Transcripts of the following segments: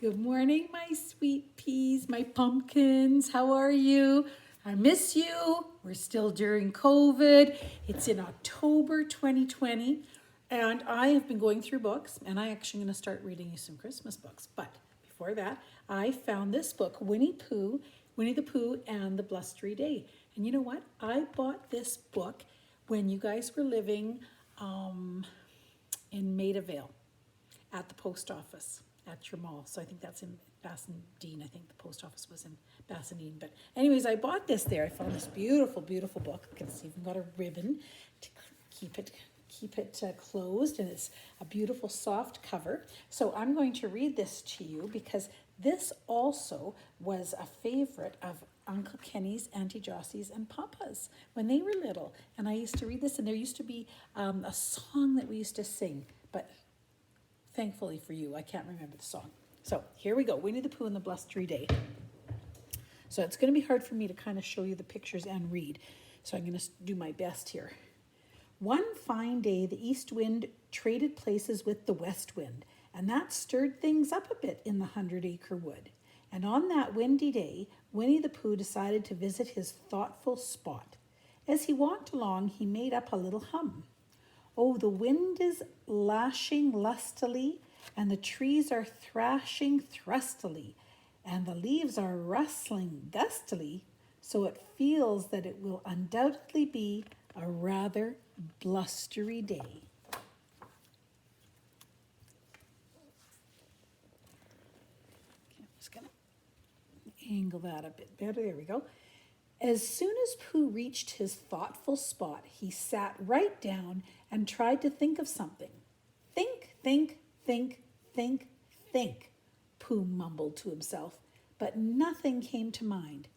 Good morning, my sweet peas, my pumpkins. How are you? I miss you. We're still during COVID. It's in October 2020, and I have been going through books, and I actually going to start reading you some Christmas books. But before that, I found this book, Winnie the Pooh and the Blustery Day. And you know what? I bought this book when you guys were living in Maida Vale at the post office at your mall. So I think that's in Bassendean. I think the post office was in Bassendean. But anyways, I bought this there. I found this beautiful, beautiful book. It's even got a ribbon to keep it closed, and it's a beautiful soft cover. So I'm going to read this to you because this also was a favorite of Uncle Kenny's, Auntie Jossie's, and Papa's when they were little. And I used to read this, and there used to be a song that we used to sing, but thankfully for you, I can't remember the song. So here we go, Winnie the Pooh and the Blustery Day. So it's going to be hard for me to kind of show you the pictures and read. So I'm going to do my best here. One fine day, the east wind traded places with the west wind, and that stirred things up a bit in the 100-acre wood. And on that windy day, Winnie the Pooh decided to visit his thoughtful spot. As he walked along, he made up a little hum. Oh, the wind is lashing lustily, and the trees are thrashing thrustily, and the leaves are rustling gustily, so it feels that it will undoubtedly be a rather blustery day. Okay, I'm just going to angle that a bit better. There we go. As soon as Pooh reached his thoughtful spot, he sat right down and tried to think of something. Think, think, think, think, think, Pooh mumbled to himself, but nothing came to mind.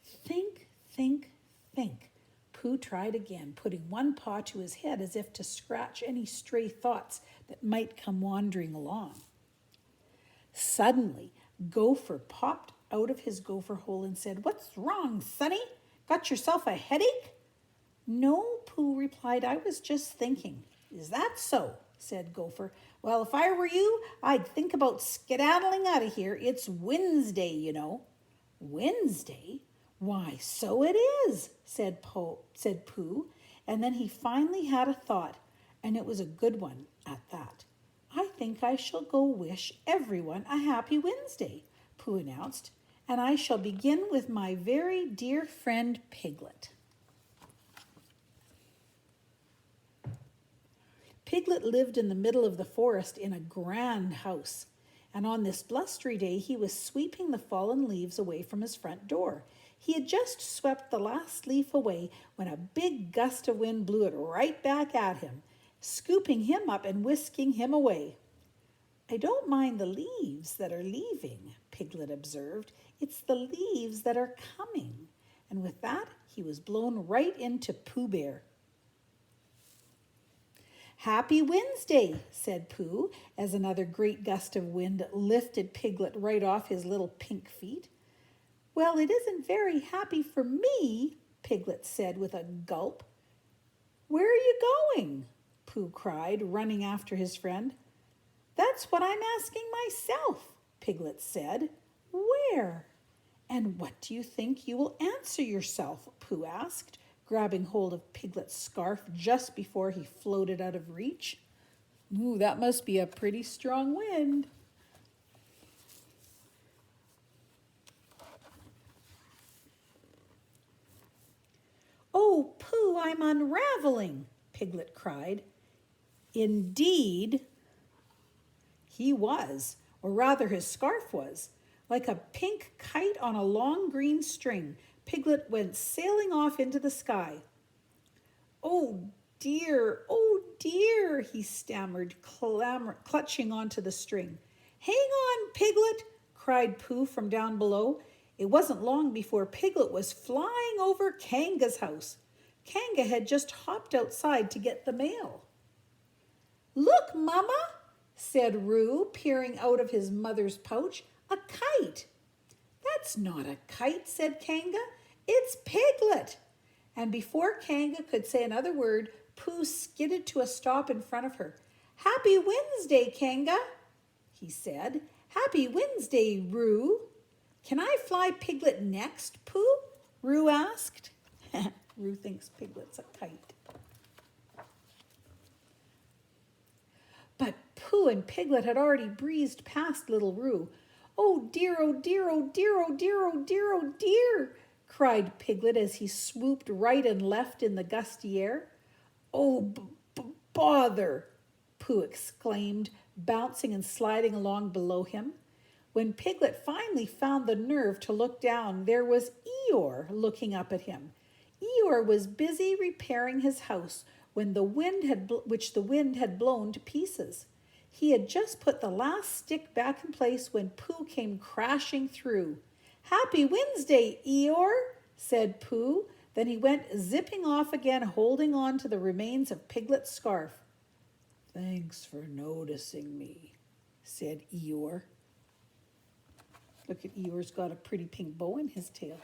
Think, think, think. Pooh tried again, putting one paw to his head as if to scratch any stray thoughts that might come wandering along. Suddenly, Gopher popped out of his gopher hole and said, "What's wrong, Sonny? Got yourself a headache?" "No," Pooh replied, "I was just thinking." "Is that so?" said Gopher. "Well, if I were you, I'd think about skedaddling out of here. It's Wednesday, you know." "Wednesday? Why, so it is," said Pooh. And then he finally had a thought, and it was a good one at that. "I think I shall go wish everyone a happy Wednesday," Pooh announced. "And I shall begin with my very dear friend Piglet." Piglet lived in the middle of the forest in a grand house, and on this blustery day he was sweeping the fallen leaves away from his front door. He had just swept the last leaf away when a big gust of wind blew it right back at him, scooping him up and whisking him away. "I don't mind the leaves that are leaving," Piglet observed. "It's the leaves that are coming." And with that, he was blown right into Pooh Bear. "Happy Wednesday," said Pooh, as another great gust of wind lifted Piglet right off his little pink feet. "Well, it isn't very happy for me," Piglet said with a gulp. "Where are you going?" Pooh cried, running after his friend. "That's what I'm asking myself," Piglet said. "Where?" "And what do you think you will answer yourself?" Pooh asked, grabbing hold of Piglet's scarf just before he floated out of reach. "Ooh, that must be a pretty strong wind." "Oh, Pooh, I'm unraveling," Piglet cried. Indeed, he was, or rather his scarf was. Like a pink kite on a long green string, Piglet went sailing off into the sky. "Oh dear," he stammered, clutching onto the string. "Hang on, Piglet," cried Pooh from down below. It wasn't long before Piglet was flying over Kanga's house. Kanga had just hopped outside to get the mail. "Look, Mama," said Roo, peering out of his mother's pouch. "A kite." "That's not a kite," said Kanga. "It's Piglet." And before Kanga could say another word, Pooh skidded to a stop in front of her. "Happy Wednesday, Kanga," he said. Happy Wednesday, Roo. Can I fly Piglet next, Pooh? Roo asked. Roo thinks Piglet's a kite. But Pooh and Piglet had already breezed past little Roo. Oh dear, oh dear, oh dear, oh dear, oh dear, oh dear, cried Piglet as he swooped right and left in the gusty air. Oh, bother, Pooh exclaimed, bouncing and sliding along below him. When Piglet finally found the nerve to look down, there was Eeyore looking up at him. Eeyore was busy repairing his house which the wind had blown to pieces. He had just put the last stick back in place when Pooh came crashing through. Happy Wednesday, Eeyore, said Pooh. Then he went zipping off again, holding on to the remains of Piglet's scarf. Thanks for noticing me, said Eeyore. Look at Eeyore's got a pretty pink bow in his tail.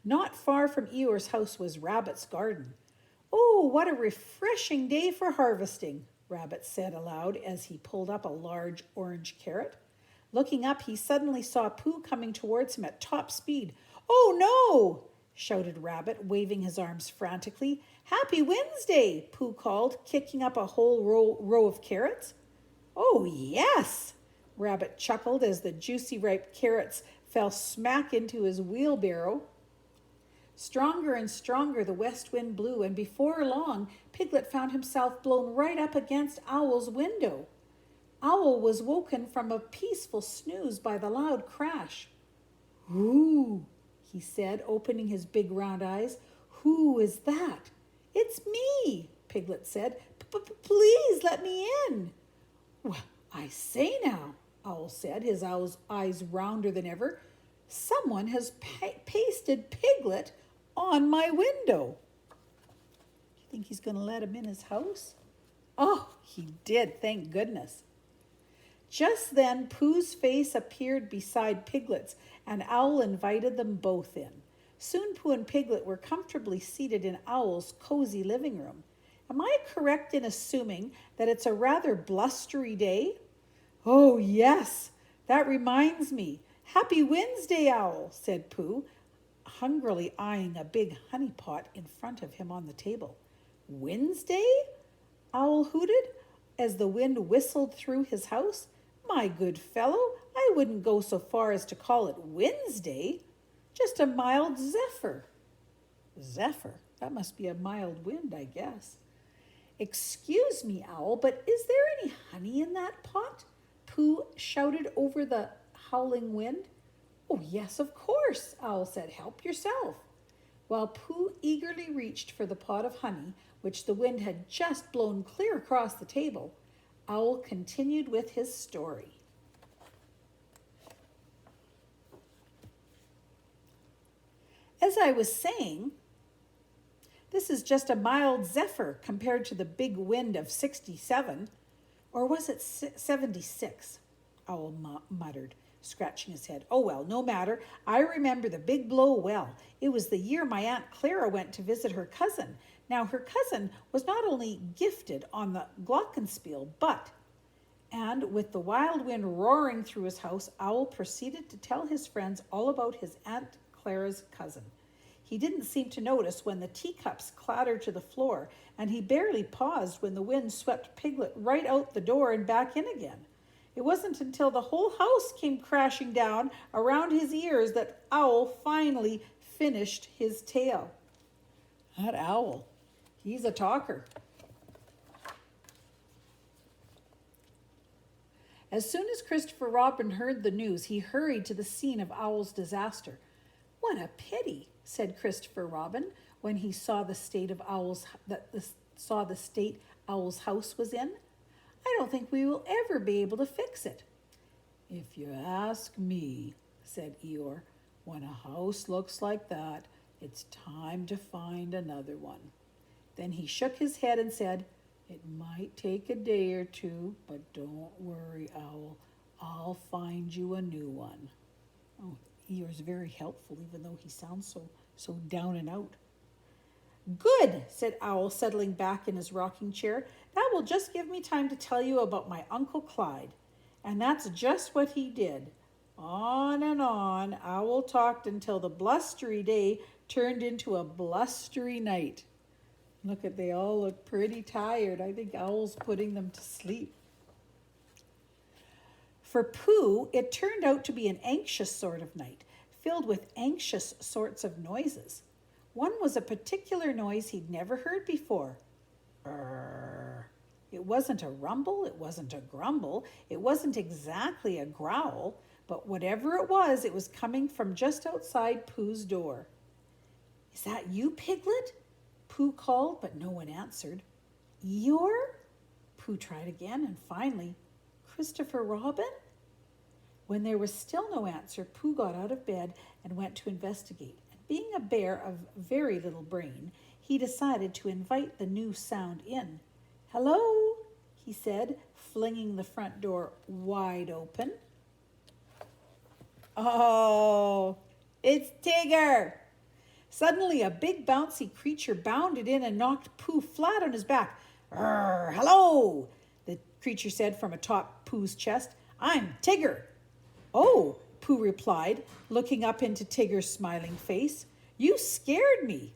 Not far from Eeyore's house was Rabbit's garden. Oh, what a refreshing day for harvesting, Rabbit said aloud as he pulled up a large orange carrot. Looking up, he suddenly saw Pooh coming towards him at top speed. Oh, no, shouted Rabbit, waving his arms frantically. Happy Wednesday, Pooh called, kicking up a whole row of carrots. Oh, yes, Rabbit chuckled as the juicy ripe carrots fell smack into his wheelbarrow. Stronger and stronger the west wind blew, and before long Piglet found himself blown right up against Owl's window. Owl was woken from a peaceful snooze by the loud crash. Who? He said, opening his big round eyes. Who is that? It's me, Piglet said. Please let me in. Well, I say now, Owl said, his eyes rounder than ever. Someone has pasted Piglet on my window. Do you think he's going to let him in his house? Oh, he did, thank goodness. Just then, Pooh's face appeared beside Piglet's, and Owl invited them both in. Soon Pooh and Piglet were comfortably seated in Owl's cozy living room. Am I correct in assuming that it's a rather blustery day? Oh, yes, that reminds me. Happy Wednesday, Owl, said Pooh, hungrily eyeing a big honey pot in front of him on the table. Wednesday? Owl hooted as the wind whistled through his house. My good fellow, I wouldn't go so far as to call it Wednesday. Just a mild zephyr. Zephyr? That must be a mild wind, I guess. Excuse me, Owl, but is there any honey in that pot? Pooh shouted over the howling wind. Oh, yes, of course, Owl said. Help yourself. While Pooh eagerly reached for the pot of honey, which the wind had just blown clear across the table, Owl continued with his story. As I was saying, this is just a mild zephyr compared to the big wind of 67. Or was it 76? Owl muttered, scratching his head. Oh, well, no matter. I remember the big blow well. It was the year my Aunt Clara went to visit her cousin. Now, her cousin was not only gifted on the glockenspiel, and with the wild wind roaring through his house, Owl proceeded to tell his friends all about his Aunt Clara's cousin. He didn't seem to notice when the teacups clattered to the floor, and he barely paused when the wind swept Piglet right out the door and back in again. It wasn't until the whole house came crashing down around his ears that Owl finally finished his tale. That Owl, he's a talker. As soon as Christopher Robin heard the news, he hurried to the scene of Owl's disaster. What a pity, said Christopher Robin when he saw the state Owl's house was in. I don't think we will ever be able to fix it. If you ask me, said Eeyore, when a house looks like that, it's time to find another one. Then he shook his head and said, it might take a day or two, but don't worry, Owl. I'll find you a new one. Oh, Eeyore's very helpful, even though he sounds so down and out. Good, said Owl, settling back in his rocking chair. That will just give me time to tell you about my Uncle Clyde. And that's just what he did. On and on, Owl talked until the blustery day turned into a blustery night. Look at, they all look pretty tired. I think Owl's putting them to sleep. For Pooh, it turned out to be an anxious sort of night, filled with anxious sorts of noises. One was a particular noise he'd never heard before. Brrr. It wasn't a rumble, it wasn't a grumble, it wasn't exactly a growl, but whatever it was coming from just outside Pooh's door. Is that you, Piglet? Pooh called, but no one answered. Eeyore? Pooh tried again, and finally, Christopher Robin? When there was still no answer, Pooh got out of bed and went to investigate. And being a bear of very little brain, he decided to invite the new sound in. Hello, he said, flinging the front door wide open. Oh, it's Tigger! Suddenly, a big bouncy creature bounded in and knocked Pooh flat on his back. Hello, the creature said from atop Pooh's chest. I'm Tigger. Oh, Pooh replied, looking up into Tigger's smiling face. You scared me.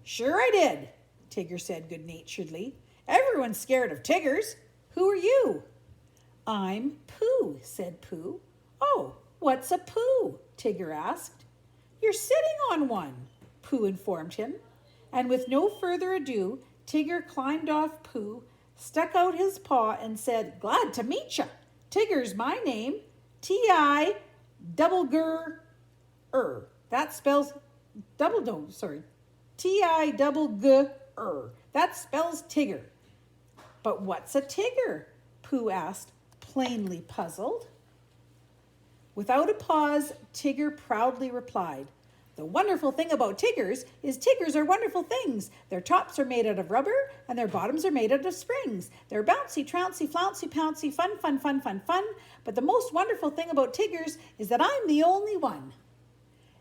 Sure I did, Tigger said good-naturedly. Everyone's scared of Tiggers. Who are you? I'm Pooh, said Pooh. Oh, what's a Pooh? Tigger asked. You're sitting on one, Pooh informed him. And with no further ado, Tigger climbed off Pooh, stuck out his paw, and said, Glad to meet ya. Tigger's my name. T-I-double-ger-er. That spells T-I-double-g-er. That spells Tigger. But what's a Tigger? Pooh asked, plainly puzzled. Without a pause, Tigger proudly replied, The wonderful thing about Tiggers is Tiggers are wonderful things. Their tops are made out of rubber and their bottoms are made out of springs. They're bouncy, trouncy, flouncy, pouncy, fun, fun, fun, fun, fun. But the most wonderful thing about Tiggers is that I'm the only one.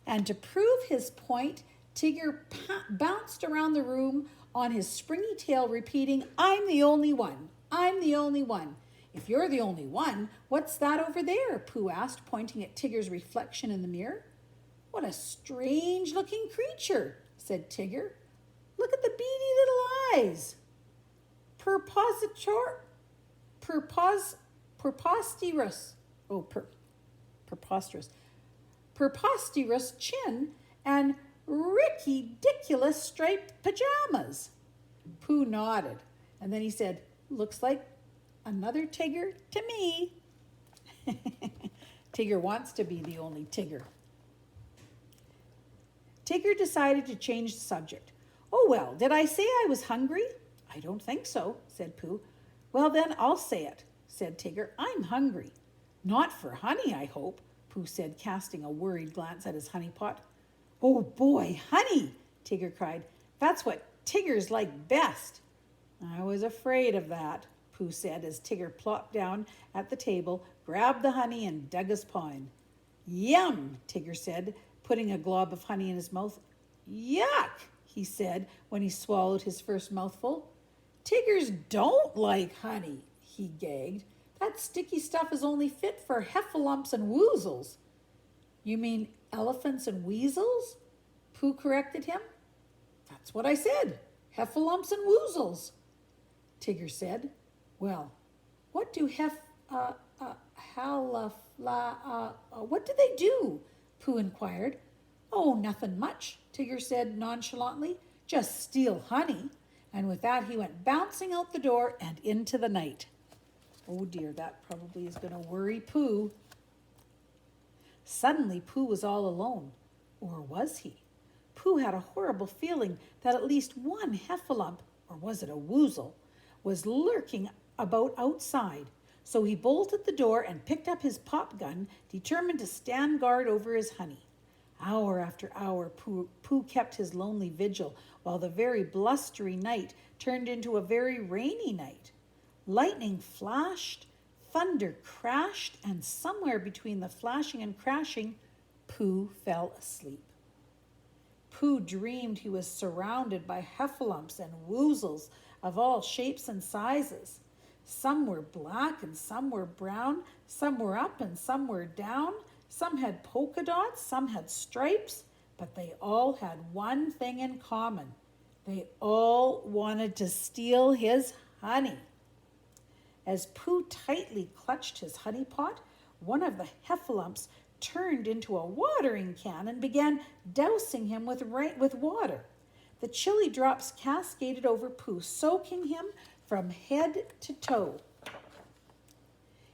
And to prove his point, Tigger bounced around the room on his springy tail, repeating, I'm the only one. I'm the only one. If you're the only one, what's that over there? Pooh asked, pointing at Tigger's reflection in the mirror. What a strange-looking creature, said Tigger. Look at the beady little eyes. Preposterous chin and ridiculous striped pajamas. Pooh nodded, and then he said, Looks like another Tigger to me. Tigger wants to be the only Tigger. Tigger decided to change the subject. Oh, well, did I say I was hungry? I don't think so, said Pooh. Well, then I'll say it, said Tigger. I'm hungry. Not for honey, I hope, Pooh said, casting a worried glance at his honey pot. Oh, boy, honey, Tigger cried. That's what Tiggers like best. I was afraid of that, Pooh said as Tigger plopped down at the table, grabbed the honey, and dug his paw in. Yum, Tigger said, putting a glob of honey in his mouth. Yuck, he said when he swallowed his first mouthful. Tiggers don't like honey, he gagged. That sticky stuff is only fit for heffalumps and woozles. You mean elephants and weasels? Pooh corrected him. That's what I said, heffalumps and woozles, Tigger said. Well, what do what do they do? Pooh inquired. Oh, nothing much, Tigger said nonchalantly. Just steal honey. And with that, he went bouncing out the door and into the night. Oh dear, that probably is going to worry Pooh. Suddenly, Pooh was all alone. Or was he? Pooh had a horrible feeling that at least one heffalump, or was it a woozle, was lurking about outside. So he bolted the door and picked up his pop gun, determined to stand guard over his honey. Hour after hour, Pooh kept his lonely vigil, while the very blustery night turned into a very rainy night. Lightning flashed, thunder crashed, and somewhere between the flashing and crashing, Pooh fell asleep. Pooh dreamed he was surrounded by heffalumps and woozles of all shapes and sizes. Some were black and some were brown, some were up and some were down, some had polka dots, some had stripes, but they all had one thing in common. They all wanted to steal his honey. As Pooh tightly clutched his honey pot, one of the heffalumps turned into a watering can and began dousing him with water. The chilly drops cascaded over Pooh, soaking him from head to toe.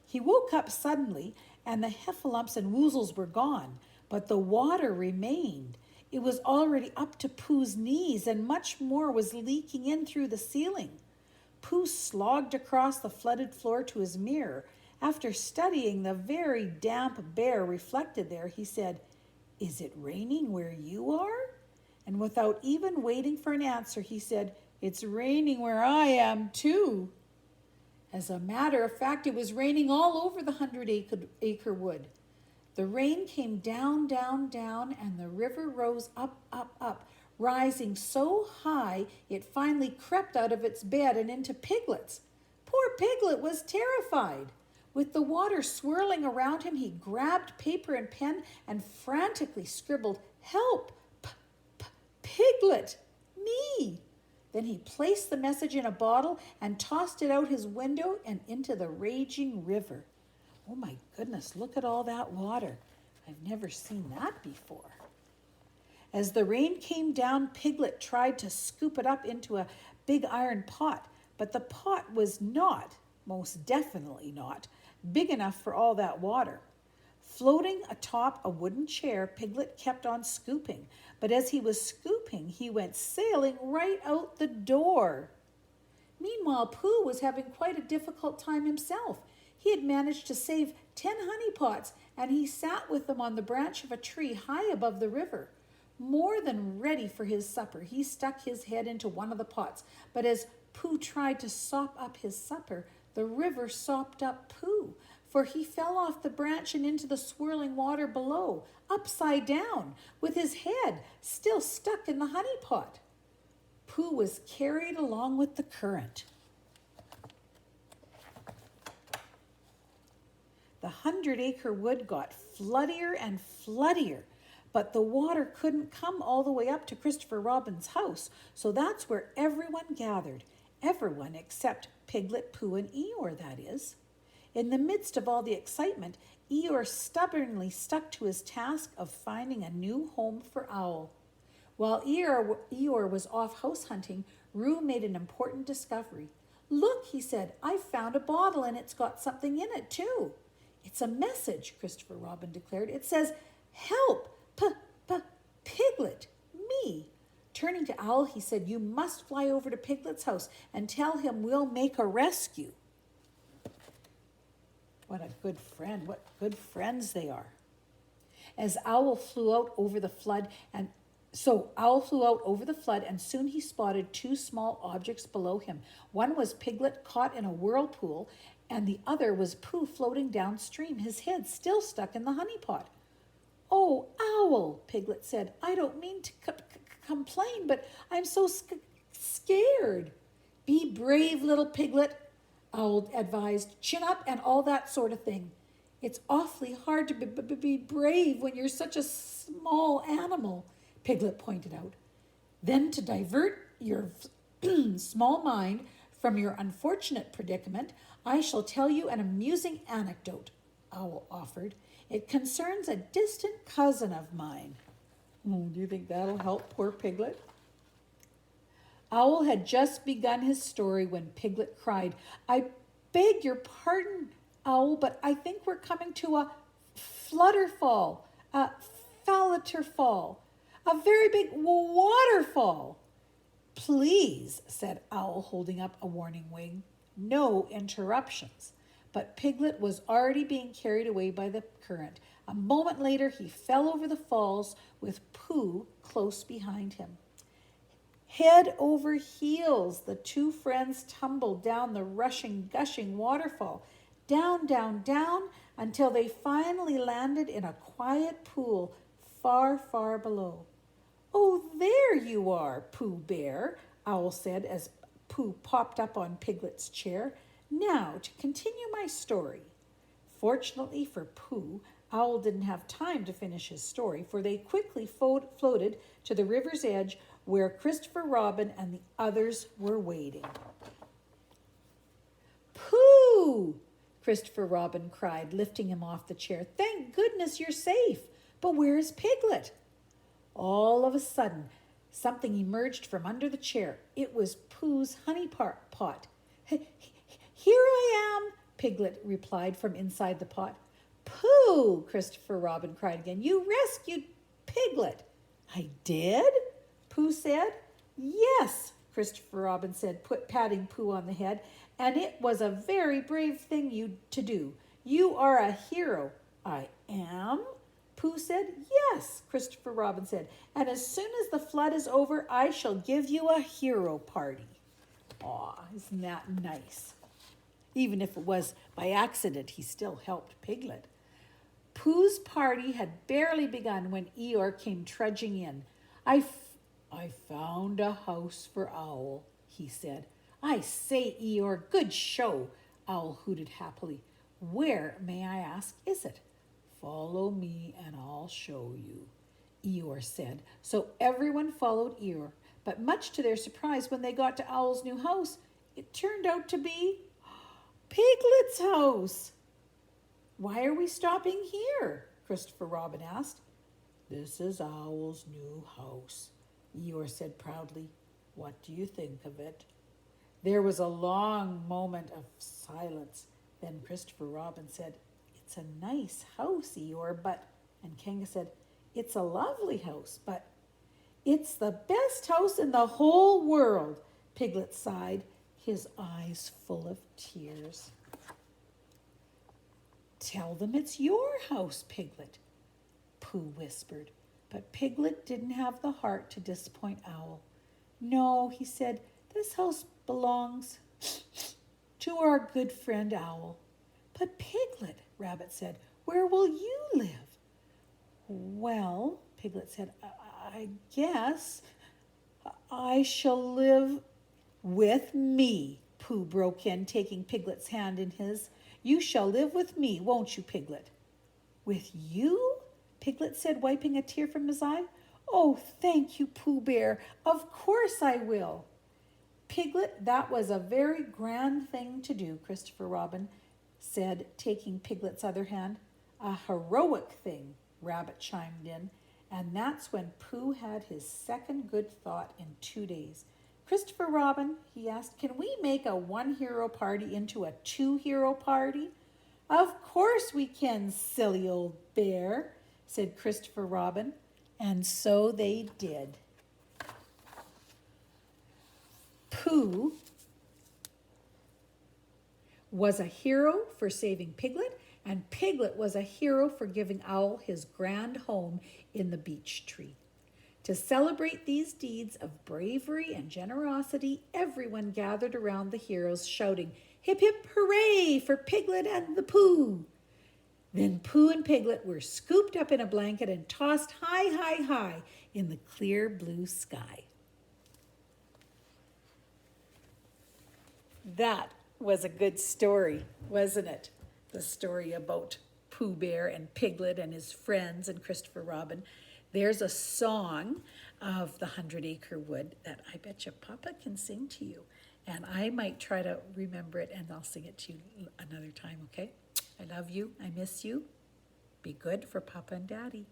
He woke up suddenly, and the heffalumps and woozles were gone, but the water remained. It was already up to Pooh's knees, and much more was leaking in through the ceiling. Pooh slogged across the flooded floor to his mirror. After studying the very damp bear reflected there, he said, "Is it raining where you are?" And without even waiting for an answer, he said, "It's raining where I am too." As a matter of fact, it was raining all over the 100-acre wood. The rain came down, down, down, and the river rose up, up, up, rising so high it finally crept out of its bed and into Piglet's. Poor Piglet was terrified. With the water swirling around him, he grabbed paper and pen and frantically scribbled, "Help! Piglet! Me!" Then he placed the message in a bottle and tossed it out his window and into the raging river. Oh my goodness, look at all that water. I've never seen that before. As the rain came down, Piglet tried to scoop it up into a big iron pot, but the pot was not, most definitely not, big enough for all that water. Floating atop a wooden chair, Piglet kept on scooping, but as he was scooping, he went sailing right out the door. Meanwhile, Pooh was having quite a difficult time himself. He had managed to save 10 honey pots, and he sat with them on the branch of a tree high above the river. More than ready for his supper, he stuck his head into one of the pots, but as Pooh tried to sop up his supper, the river sopped up Pooh, for he fell off the branch and into the swirling water below, upside down, with his head still stuck in the honey pot. Pooh was carried along with the current. The 100-acre wood got floodier and floodier, but the water couldn't come all the way up to Christopher Robin's house, so that's where everyone gathered. Everyone except Piglet, Pooh, and Eeyore, that is. In the midst of all the excitement, Eeyore stubbornly stuck to his task of finding a new home for Owl. While Eeyore was off house hunting, Roo made an important discovery. "Look," he said, "I've found a bottle and it's got something in it too." "It's a message," Christopher Robin declared. "It says, 'Help, Piglet, me.'" Turning to Owl, he said, "You must fly over to Piglet's house and tell him we'll make a rescue." What a good friend, what good friends they are. As Owl flew out over the flood, and soon he spotted two small objects below him. One was Piglet caught in a whirlpool, and the other was Pooh floating downstream, his head still stuck in the honey pot. "Oh, Owl," Piglet said, "I don't mean to complain, but I'm so scared." "Be brave, little Piglet," Owl advised. "Chin up and all that sort of thing. It's awfully hard to be brave when you're such a small animal," Piglet pointed out. "Then to divert your small mind from your unfortunate predicament, I shall tell you an amusing anecdote," Owl offered. "It concerns a distant cousin of mine." Do you think that'll help poor Piglet? Owl had just begun his story when Piglet cried, "I beg your pardon, Owl, but I think we're coming to a flutterfall, a falterfall, a very big waterfall." "Please," said Owl, holding up a warning wing. "No interruptions." But Piglet was already being carried away by the current. A moment later, he fell over the falls with Pooh close behind him. Head over heels, the two friends tumbled down the rushing, gushing waterfall, down, down, down, until they finally landed in a quiet pool far, far below. Oh, there you are, Pooh Bear, Owl said as Pooh popped up on Piglet's chair. Now, to continue my story. Fortunately for Pooh, Owl didn't have time to finish his story, for they quickly floated to the river's edge where Christopher Robin and the others were waiting. Pooh! Christopher Robin cried, lifting him off the chair. Thank goodness you're safe. But where is Piglet? All of a sudden, something emerged from under the chair. It was Pooh's honey pot. Here I am, Piglet replied from inside the pot. Pooh, Christopher Robin cried again. You rescued Piglet. I did? Pooh said. Yes, Christopher Robin said, patting Pooh on the head, and it was a very brave thing to do. You are a hero. I am? Pooh said. Yes, Christopher Robin said, and as soon as the flood is over, I shall give you a hero party. Aw, isn't that nice? Even if it was by accident, he still helped Piglet. Pooh's party had barely begun when Eeyore came trudging in. I found a house for Owl, he said. I say, Eeyore, good show, Owl hooted happily. Where, may I ask, is it? Follow me and I'll show you, Eeyore said. So everyone followed Eeyore, but much to their surprise, when they got to Owl's new house, it turned out to be Piglet's house. Why are we stopping here? Christopher Robin asked. This is Owl's new house, Eeyore said proudly. What do you think of it? There was a long moment of silence. Then Christopher Robin said, It's a nice house, Eeyore, but... And Kanga said, It's a lovely house, but... It's the best house in the whole world, Piglet sighed, his eyes full of tears. Tell them it's your house, Piglet, Pooh whispered. But Piglet didn't have the heart to disappoint Owl. No, he said, this house belongs to our good friend Owl. But Piglet, Rabbit said, where will you live? Well, Piglet said, I guess I shall live with me, Pooh broke in, taking Piglet's hand in his. You shall live with me, won't you, Piglet? With you? Piglet said, wiping a tear from his eye. Oh, thank you, Pooh Bear. Of course I will. Piglet, that was a very grand thing to do, Christopher Robin said, taking Piglet's other hand. A heroic thing, Rabbit chimed in. And that's when Pooh had his second good thought in 2 days. Christopher Robin, he asked, can we make a one-hero party into a two-hero party? Of course we can, silly old bear, said Christopher Robin. And so they did. Pooh was a hero for saving Piglet, and Piglet was a hero for giving Owl his grand home in the beech tree. To celebrate these deeds of bravery and generosity, everyone gathered around the heroes, shouting, hip hip hooray for Piglet and the Pooh. Then Pooh and Piglet were scooped up in a blanket and tossed high, high, high in the clear blue sky. That was a good story, wasn't it? The story about Pooh Bear and Piglet and his friends and Christopher Robin. There's a song of the 100-Acre Wood that I bet you Papa can sing to you. And I might try to remember it, and I'll sing it to you another time, okay? I love you. I miss you. Be good for Papa and Daddy.